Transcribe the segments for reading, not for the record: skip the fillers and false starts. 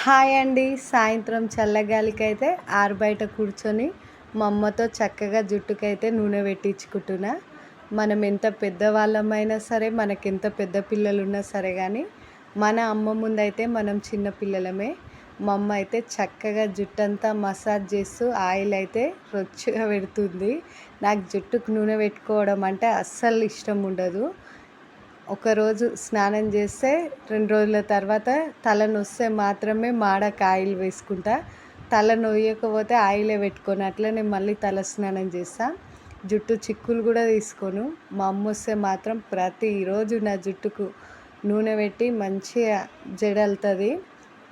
Hi అండి. సాయంత్రం చల్లగాలికైతే ఆరుబయట కూర్చొని మా అమ్మతో చక్కగా జుట్టుకైతే నూనె పెట్టించుకుంటున్నా. మనం ఎంత పెద్దవాళ్ళమైనా సరే, మనకెంత పెద్ద పిల్లలున్నా సరే కానీ, మన అమ్మ ముందైతే మనం చిన్న పిల్లలమే. మా అమ్మ అయితే చక్కగా జుట్టంతా మసాజ్ చేస్తూ ఆయిల్ అయితే రొచ్చుగా పెడుతుంది. నాకు జుట్టుకు నూనె పెట్టుకోవడం అంటే అస్సలు ఇష్టం ఉండదు. ఒకరోజు స్నానం చేస్తే 2 రోజుల తర్వాత తలనొస్తే మాత్రమే మాడకు ఆయిల్ వేసుకుంటా. తల నొయ్యకపోతే ఆయిలే పెట్టుకోను. అట్లనే మళ్ళీ తల స్నానం చేస్తా. జుట్టు చిక్కులు కూడా తీసుకోను. మా అమ్మ వస్తే మాత్రం ప్రతిరోజు నా జుట్టుకు నూనె పెట్టి మంచిగా జడలుతుంది.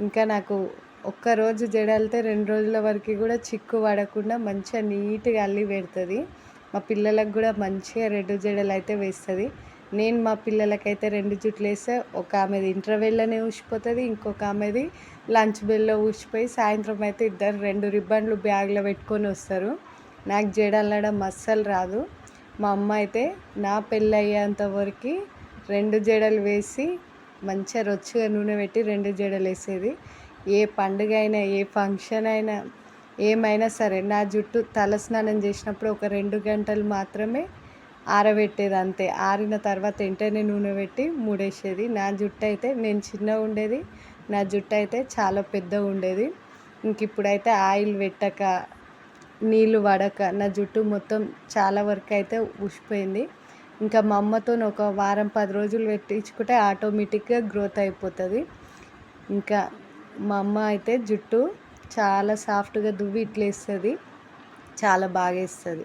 ఇంకా నాకు ఒక్కరోజు జడలితే 2 రోజుల వరకు కూడా చిక్కు పడకుండా మంచిగా నీట్గా అల్లి పెడుతుంది. మా పిల్లలకు కూడా మంచిగా 2 జడలు అయితే వేస్తుంది. నేను మా పిల్లలకైతే 2 జుట్లు వేస్తే ఒక ఆమెది ఇంటర్వెల్లోనే ఊసిపోతుంది, ఇంకొక ఆమెది లంచ్ బెల్లో ఊసిపోయి సాయంత్రం అయితే ఇద్దరు 2 రిబ్బన్లు బ్యాగ్లో పెట్టుకొని వస్తారు. నాకు జడ అల్లడం అస్సలు రాదు. మా అమ్మ అయితే నా పెళ్ళి అయ్యేంత వరకు 2 జడలు వేసి మంచిగా రొచ్చుగా నూనె పెట్టి 2 జడలు వేసేది. ఏ పండుగ అయినా, ఏ ఫంక్షన్ అయినా, ఏమైనా సరే నా జుట్టు తలస్నానం చేసినప్పుడు ఒక 2 గంటలు మాత్రమే ఆరబెట్టేది అంతే. ఆరిన తర్వాత వెంటనే నూనె పెట్టి మూడేసేది. నా జుట్టు అయితే, నేను చిన్నగా ఉండేది, నా జుట్టు అయితే చాలా పెద్దగా ఉండేది. ఇంక ఇప్పుడైతే ఆయిల్ పెట్టక, నీళ్ళు పడక నా జుట్టు మొత్తం చాలా వరకు అయితే ఊసిపోయింది. ఇంకా మా అమ్మతో ఒక వారం 10 రోజులు పెట్టించుకుంటే ఆటోమేటిక్గా గ్రోత్ అయిపోతుంది. ఇంకా మా అమ్మ అయితే జుట్టు చాలా సాఫ్ట్గా దువ్వి ఇట్లా వేస్తుంది. చాలా బాగా వేస్తుంది.